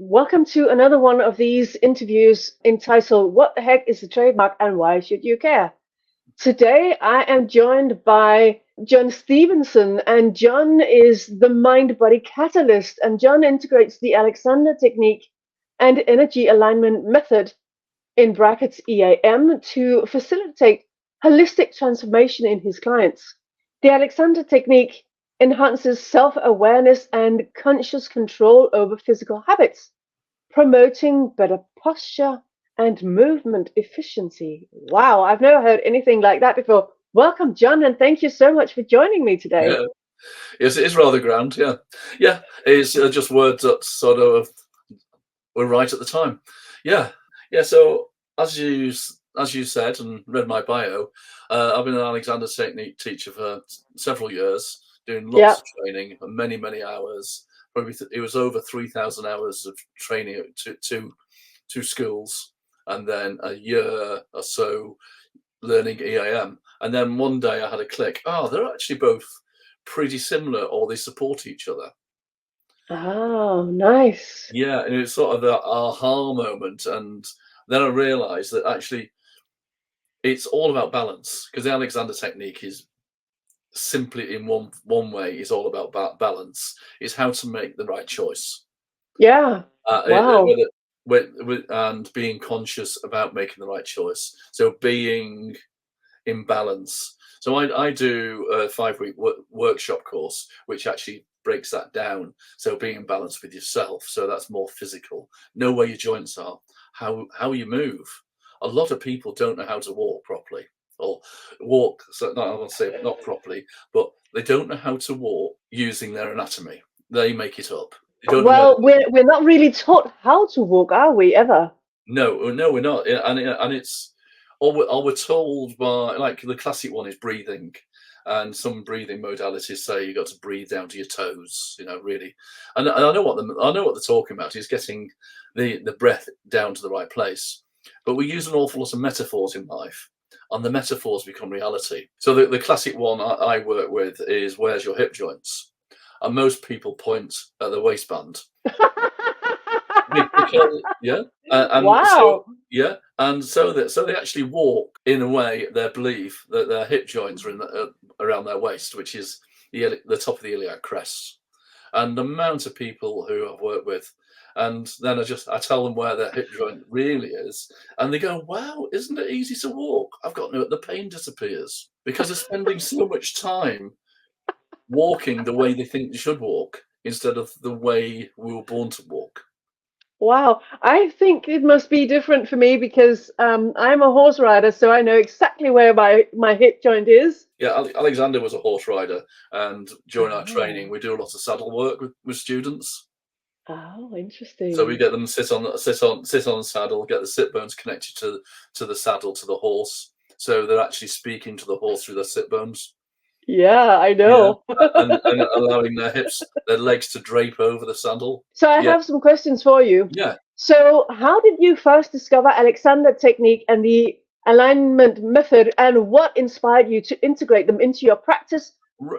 Welcome to another one of these interviews entitled What the Heck is a Trademark and Why Should You Care? Today I am joined by John Stevenson, and John is the mind body catalyst, and John integrates the Alexander technique and energy alignment method in brackets EAM to facilitate holistic transformation in his clients. The Alexander technique enhances self-awareness and conscious control over physical habits, promoting better posture and movement efficiency. Wow, I've never heard anything like that before. Welcome, John, and thank you so much for joining me today. Yeah, yes, it is rather grand. Yeah, it's just words that sort of were right at the time. Yeah. So as you said and read my bio, I've been an Alexander Technique teacher for several years, doing Yeah. lots of training, many hours. Probably it was over 3,000 hours of training at two schools, and then a year or so learning EAM. And then one day I had a click. Oh, they're actually both pretty similar, or they support each other. Oh, nice. Yeah, and it's sort of the aha moment. And then I realized that actually it's all about balance, because the Alexander technique is simply in one way is all about balance. It's how to make the right choice. Yeah. Wow. And being conscious about making the right choice. So being in balance. So I do a 5-week workshop course, which actually breaks that down. So being in balance with yourself. So that's more physical. Know where your joints are, how you move. A lot of people don't know how to walk properly, or walk. So not, I want to say not properly, but they don't know how to walk using their anatomy. They make it up. They don't know where. Well, we're not really taught how to walk, are we ever? No, we're not. And it's all we're told by, like, the classic one is breathing, and some breathing modalities say you got to breathe down to your toes. Really, and I know what they're talking about is getting the breath down to the right place. But we use an awful lot of metaphors in life, and the metaphors become reality. So the classic one I work with is, where's your hip joints? And most people point at the waistband. Because, yeah, and so Wow. yeah, and so they actually walk in a way. Their belief that their hip joints are around their waist, which is the top of the iliac crest. And the amount of people who I've worked with, and then I tell them where their hip joint really is, and they go, "Wow, isn't it easy to walk? I've got no, the pain disappears because they're spending so much time walking the way they think they should walk instead of the way we were born to walk." Wow. I think it must be different for me because I'm a horse rider, so I know exactly where my hip joint is. Yeah, Alexander was a horse rider, and during our training, Oh, we do a lot of saddle work with students. oh, So we interesting. get them sit on the saddle, get the sit bones connected to the saddle, to the horse, so they're actually speaking to the horse through their sit bones. Yeah, I Yeah, know. and allowing their legs to drape over the saddle. So I Yeah, have some questions for you. yeah. So how did you first discover Alexander technique and the alignment method, and what inspired you to integrate them into your practice?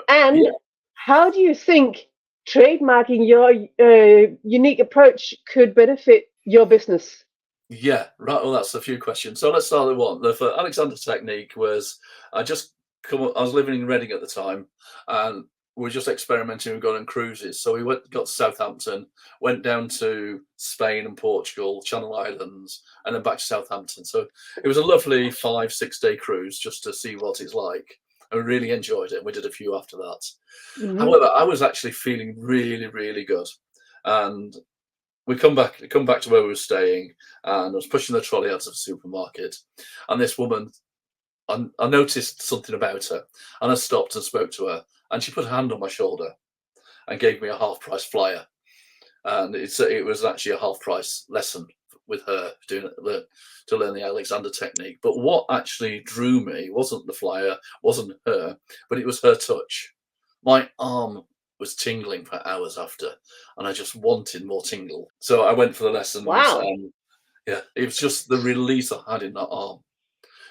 And Yeah. how do you think trademarking your unique approach could benefit your business? Yeah, right. Well, that's a few questions. So let's start with one. The Alexander technique was, I just I was living in Reading at the time, and we were just experimenting with going on cruises. So we got to Southampton, went down to Spain and Portugal, Channel Islands, and then back to Southampton. So it was a lovely 5-6 day cruise just to see what it's like. And we really enjoyed it. We did a few after that. Hmm. However, I was actually feeling really, really good. And we come back to where we were staying, and I was pushing the trolley out of the supermarket, and this woman, I noticed something about her, and I stopped and spoke to her, and she put her hand on my shoulder and gave me a half price flyer, and it was actually a half price lesson with her to learn the Alexander technique. But what actually drew me wasn't the flyer, wasn't her, but it was her touch. My arm was tingling for hours after, and I just wanted more tingle. So I went for the lessons, Wow. and yeah, it was just the release I had in that arm.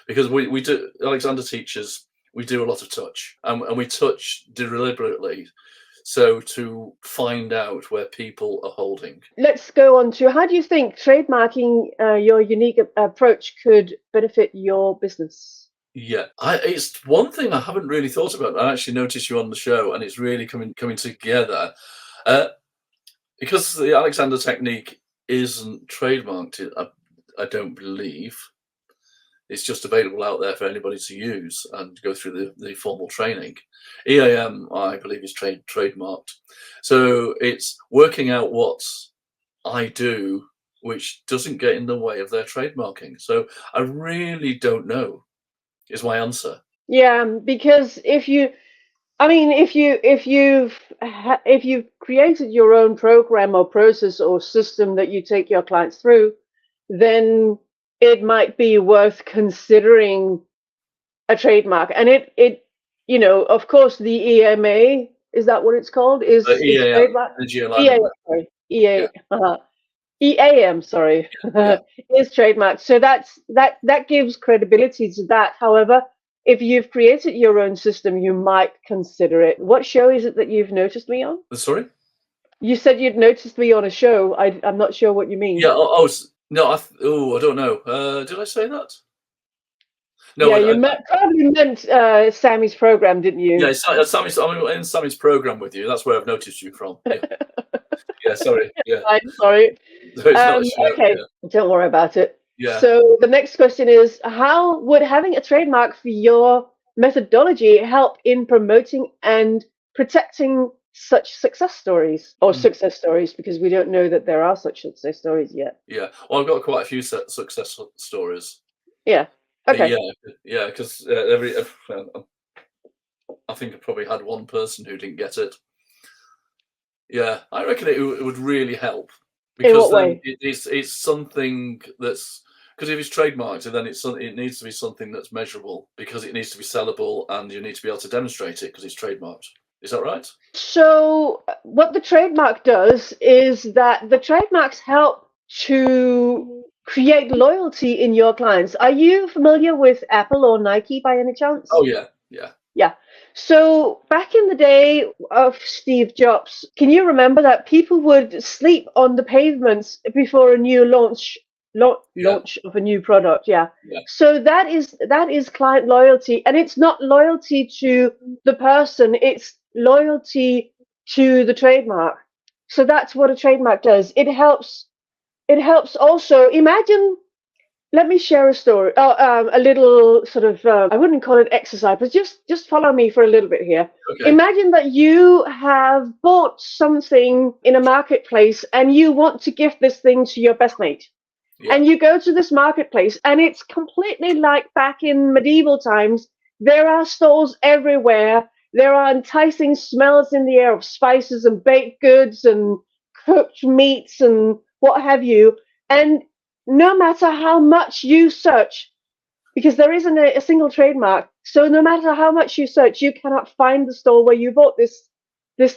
Because we do, Alexander teaches, we do a lot of touch, and we touch deliberately So to find out where people are holding. Let's go on to, how do you think trademarking your unique approach could benefit your business? Yeah, it's one thing I haven't really thought about. I actually noticed you on the show, and it's really coming together. Because the Alexander technique isn't trademarked, I don't believe. It's just available out there for anybody to use and go through the formal training. EAM, I believe, is trademarked. So it's working out what I do which doesn't get in the way of their trademarking. So I really don't know, is my answer. Yeah, because if you've created your own program or process or system that you take your clients through, then it might be worth considering a trademark. And it of course, the EMA, is that what it's called? Is EAM, trademark? energy alignment. sorry. EA, Yeah. EAM, sorry, Yeah. is trademark. So that gives credibility to that. However, if you've created your own system, you might consider it. What show is it that you've noticed me on? Sorry? You said you'd noticed me on a show. I'm not sure what you mean. Yeah. No. I don't know. Did I say that? No. Yeah, probably meant Sammy's program, didn't you? Yeah, I'm in Sammy's program with you. That's where I've noticed you from. Yeah. Yeah, sorry. Yeah. I'm sorry. So it's not a show. Okay, Yeah. don't worry about it. Yeah. So the next question is, how would having a trademark for your methodology help in promoting and protecting such success stories, or success stories, because we don't know that there are such success stories yet? Yeah. Well, I've got quite a few success stories. Yeah. Okay. Yeah, because I think I probably had one person who didn't get it. Yeah, I reckon it would really help, because in what way? It's something that's, because if it's trademarked, then it needs to be something that's measurable, because it needs to be sellable, and you need to be able to demonstrate it because it's trademarked. Is that right? So what the trademark does is that the trademarks help to create loyalty in your clients. Are you familiar with Apple or Nike by any chance? Oh yeah, yeah. Yeah. So back in the day of Steve Jobs, can you remember that people would sleep on the pavements before a new launch of a new product? Yeah. So that is client loyalty, and it's not loyalty to the person, it's loyalty to the trademark. So that's what a trademark does. It helps also. Imagine, let me share a story, a little sort of, I wouldn't call it exercise, but just follow me for a little bit here. Okay. Imagine that you have bought something in a marketplace and you want to gift this thing to your best mate. Yeah. And you go to this marketplace and it's completely like back in medieval times. There are stalls everywhere. There are enticing smells in the air of spices and baked goods and cooked meats and what have you. And no matter how much you search, because there isn't a single trademark, so no matter how much you search, you cannot find the store where you bought this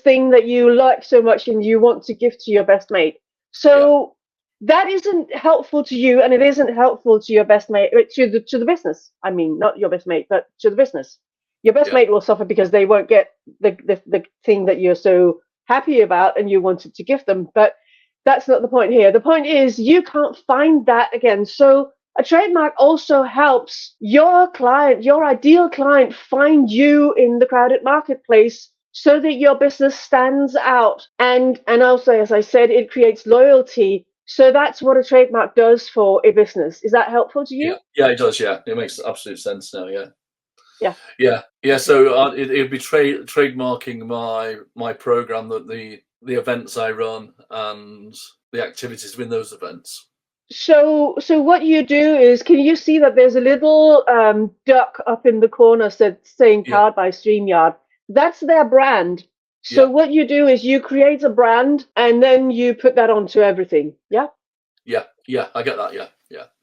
thing that you like so much and you want to give to your best mate. So that isn't helpful to you, and it isn't helpful to your best mate, to the business. I mean, not your best mate, but to the business. Your best mate will suffer because they won't get the thing that you're so happy about and you wanted to gift them. But that's not the point here. The point is you can't find that again. So a trademark also helps your client, your ideal client, find you in the crowded marketplace so that your business stands out. And also, as I said, it creates loyalty. So that's what a trademark does for a business. Is that helpful to you? Yeah, it does. Yeah, it makes absolute sense now. Yeah. Yeah. So it'd be trademarking my program, that the events I run and the activities within those events. So what you do is, can you see that there's a little duck up in the corner saying powered by StreamYard? That's their brand. So what you do is you create a brand and then you put that onto everything. Yeah. Yeah, I get that. Yeah.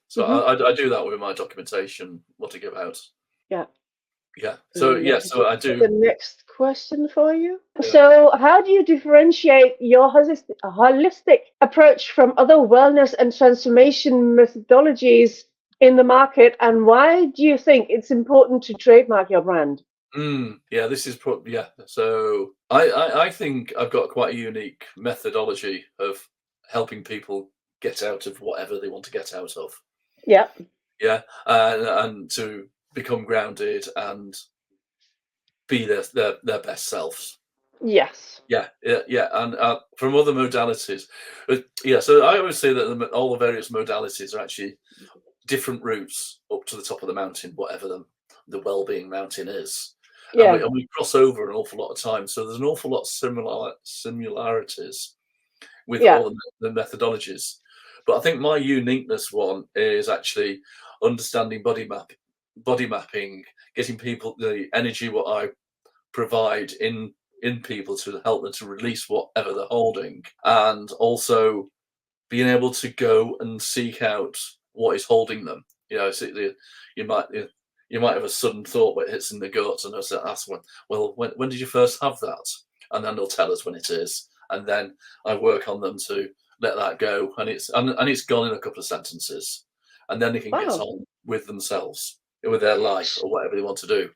So I do that with my documentation, what to give out. Yeah. So I do. The next question for you. So how do you differentiate your holistic approach from other wellness and transformation methodologies in the market, and why do you think it's important to trademark your brand? Yeah, this is yeah. So I think I've got quite a unique methodology of helping people get out of whatever they want to get out of. Yeah. Yeah, and to become grounded and be their best selves. Yes. Yeah, and from other modalities, yeah. So I always say that all the various modalities are actually different routes up to the top of the mountain, whatever the well-being mountain is, and Yeah. we cross over an awful lot of time. So there's an awful lot of similarities with Yeah. all the methodologies. But I think my uniqueness one is actually understanding body mapping, getting people the energy what I provide in people to help them to release whatever they're holding, and also being able to go and seek out what is holding them. You know, so you might you might have a sudden thought where it hits in the gut, and I ask them, well, when did you first have that? And then they'll tell us when it is, and then I work on them to let that go, and it's gone in a couple of sentences, and then they can get Wow. on with themselves, with their life or whatever they want to do,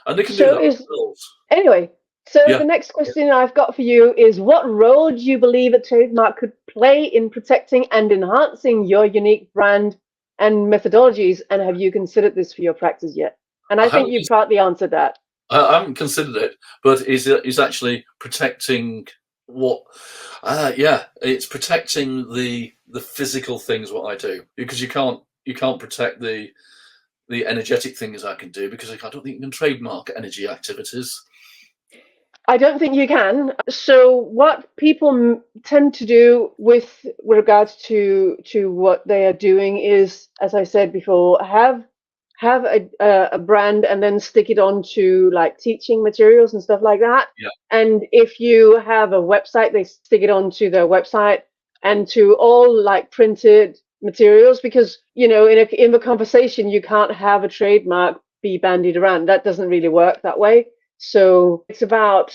and they can do So that themselves. anyway, so Yeah. the next question I've got for you is, what role do you believe a trademark could play in protecting and enhancing your unique brand and methodologies? And have you considered this for your practice yet? And I think you partly answered that. I haven't considered it, but is actually protecting what? Yeah, it's protecting the physical things what I do, because you can't protect the energetic things I can do, because I don't think you can trademark energy activities. I don't think you can. So what people tend to do with regards to what they are doing is, as I said before, have a brand and then stick it onto like teaching materials and stuff like that. Yeah. And if you have a website, they stick it onto their website and to all like printed materials, because you know in the conversation you can't have a trademark be bandied around. That doesn't really work that way. So it's about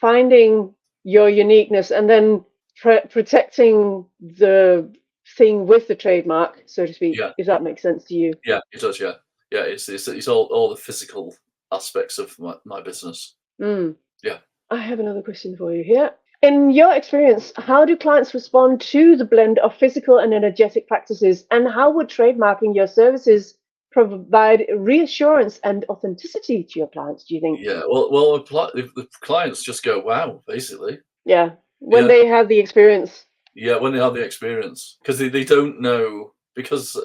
finding your uniqueness and then protecting the thing with the trademark, so to speak. Yeah. If that makes sense to you. Yeah, it does. Yeah, yeah. It's all the physical aspects of my business. Yeah. I have another question for you here. In your experience, how do clients respond to the blend of physical and energetic practices, and how would trademarking your services provide reassurance and authenticity to your clients, do you think? Yeah. Well, the clients just go, wow, basically. Yeah, when Yeah. they have the experience. Yeah, when they have the experience, because they don't know, because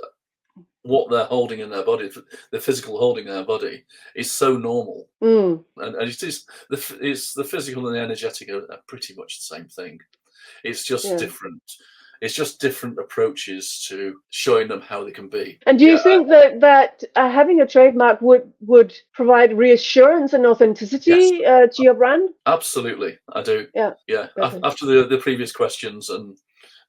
what they're holding in their body, the physical holding in their body, is so normal, and it's the physical and the energetic are pretty much the same thing. It's just different. It's just different approaches to showing them how they can be. And do you think that having a trademark would provide reassurance and authenticity Yes, to your brand? absolutely, I do. Yeah. Yeah. Okay. After the previous questions, and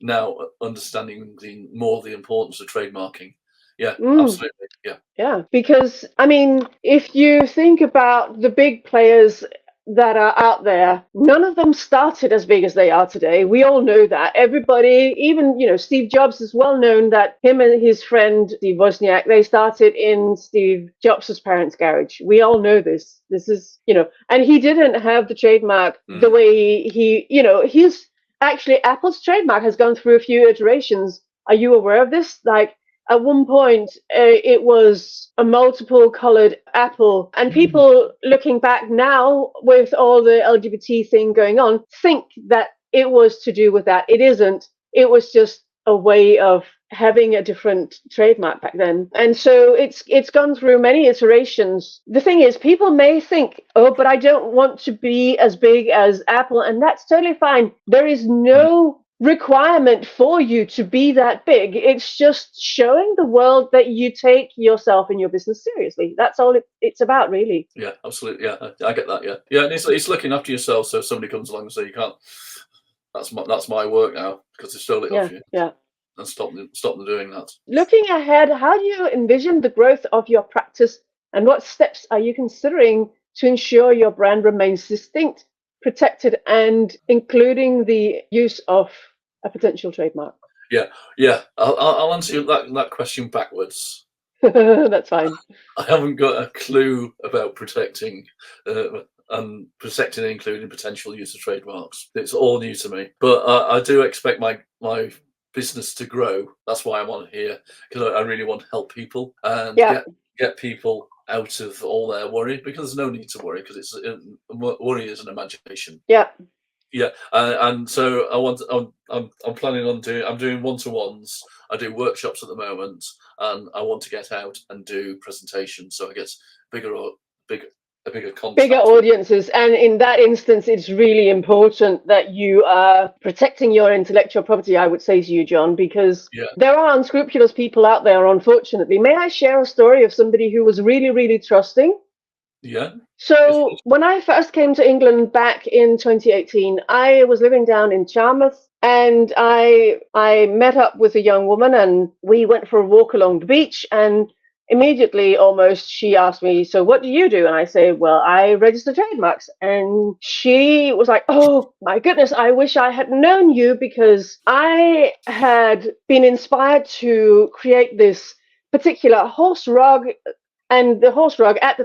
now understanding the importance of trademarking. Yeah, absolutely. Yeah. Yeah, because I mean, if you think about the big players that are out there, none of them started as big as they are today. We all know that. Everybody, even Steve Jobs is well known that him and his friend Steve Wozniak, they started in Steve Jobs' parents' garage. We all know this. This is, and he didn't have the trademark the way he's actually, Apple's trademark has gone through a few iterations. Are you aware of this? Like, at one point, it was a multiple colored apple. And people looking back now with all the LGBT thing going on think that it was to do with that. It isn't. It was just a way of having a different trademark back then. And so it's gone through many iterations. The thing is, people may think, oh, but I don't want to be as big as Apple. And that's totally fine. There is no requirement for you to be that big. It's just showing the world that you take yourself and your business seriously. That's all it's about, really. Yeah, absolutely. Yeah, I get that. Yeah, and it's looking after yourself. So if somebody comes along and say you can't, that's my work now, because they stole it off you. Yeah. And stop them doing that. Looking ahead, how do you envision the growth of your practice, and what steps are you considering to ensure your brand remains distinct, protected, and including the use of a potential trademark? Yeah. I'll answer that question backwards. That's fine. I haven't got a clue about protecting including potential use of trademarks. It's all new to me, but I do expect my business to grow. That's why I'm on here, because I really want to help people and get people out of all their worry, because there's no need to worry, because worry is an imagination. Yeah, and so I'm planning on I'm doing one-to-ones. I do workshops at the moment, and I want to get out and do presentations, so I get bigger contact. Bigger audiences. And in that instance, it's really important that you are protecting your intellectual property, I would say to you, John, because there are unscrupulous people out there, unfortunately. May I share a story of somebody who was really, really trusting? Yeah. So when I first came to England back in 2018, I was living down in Charmouth, and I met up with a young woman, and we went for a walk along the beach, and immediately almost she asked me, so what do you do? And I say, well, I register trademarks. And she was like, oh my goodness, I wish I had known you, because I had been inspired to create this particular horse rug. And the horse rug at the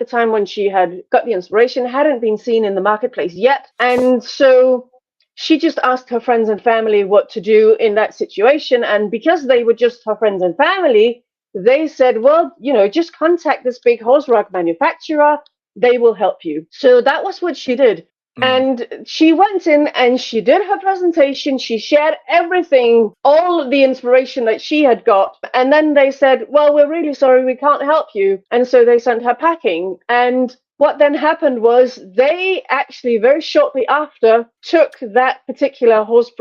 time when she had got the inspiration hadn't been seen in the marketplace yet. And so she just asked her friends and family what to do in that situation. And because they were just her friends and family, they said, well, just contact this big horse rug manufacturer. They will help you. So that was what she did. And she went in and she did her presentation. She shared everything, all of the inspiration that she had got. And then they said, well, we're really sorry, we can't help you. And so they sent her packing. And what then happened was they actually very shortly after took that particular horse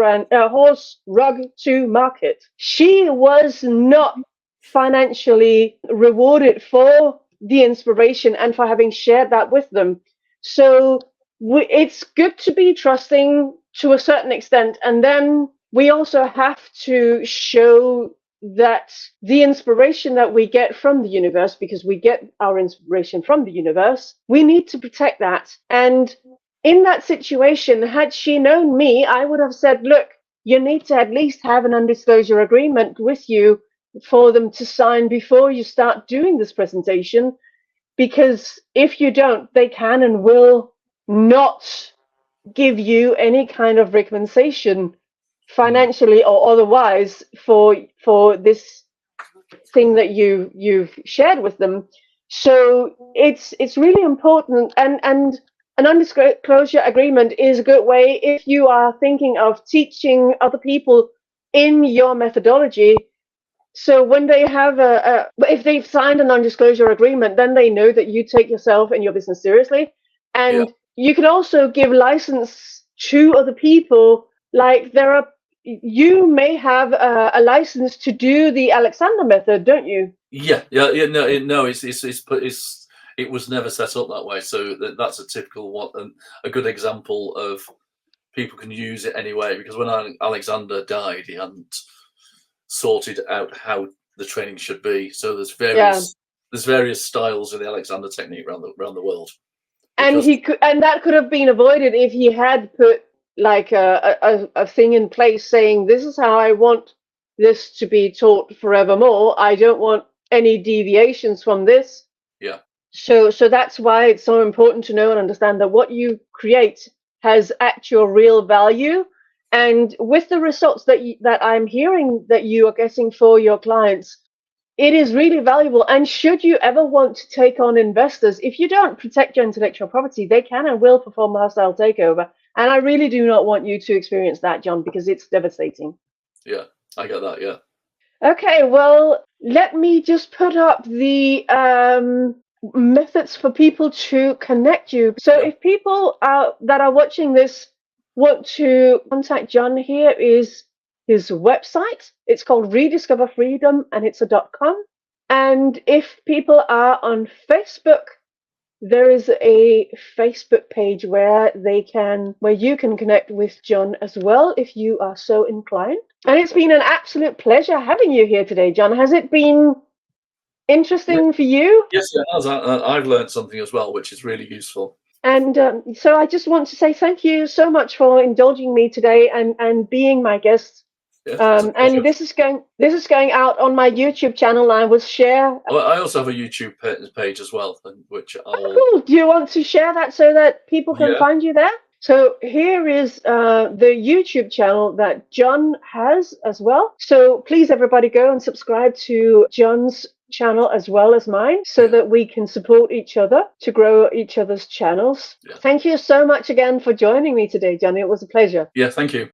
rug to market. She was not financially rewarded for the inspiration and for having shared that with them. So it's good to be trusting to a certain extent, and then we also have to show that the inspiration that we get from the universe, because we get our inspiration from the universe, we need to protect that. And in that situation, had she known me, I would have said, look, you need to at least have an undisclosure agreement with you for them to sign before you start doing this presentation, because if you don't, they can and will not give you any kind of recompensation, financially or otherwise, for this thing that you've shared with them. So it's really important, and an undisclosure agreement is a good way if you are thinking of teaching other people in your methodology. So when they have if they've signed a non-disclosure agreement, then they know that you take yourself and your business seriously. And you can also give license to other people. Like you may have a license to do the Alexander method, don't you? Yeah. No, it was never set up that way. So that's a typical one, and a good example of people can use it anyway. Because when Alexander died, he hadn't sorted out how the training should be. So there's various styles of the Alexander technique around the world. And that could have been avoided if he had put like a thing in place saying, this is how I want this to be taught forevermore. I don't want any deviations from this. Yeah. So that's why it's so important to know and understand that what you create has actual real value. And with the results that I'm hearing that you are getting for your clients, it is really valuable. And should you ever want to take on investors, if you don't protect your intellectual property, they can and will perform a hostile takeover. And I really do not want you to experience that, John, because it's devastating. Yeah, I get that, yeah. Okay, well, let me just put up the methods for people to connect you. So if people that are watching this want to contact John, here is his website. It's called Rediscover Freedom, and it's a .com. And if people are on Facebook, there is a Facebook page where you can connect with John as well, if you are so inclined. And it's been an absolute pleasure having you here today, John. Has it been interesting for you? Yes, it has. I've learned something as well, which is really useful. And so I just want to say thank you so much for indulging me today and being my guest. And this is going out on my YouTube channel. I will share. Well, I also have a YouTube page as well, which I'll. Oh, cool. Do you want to share that so that people can find you there? So here is the YouTube channel that John has as well. So please, everybody, go and subscribe to John's channel as well as mine, so that we can support each other to grow each other's channels. Thank you so much again for joining me today, John. It was a pleasure. Yeah, thank you.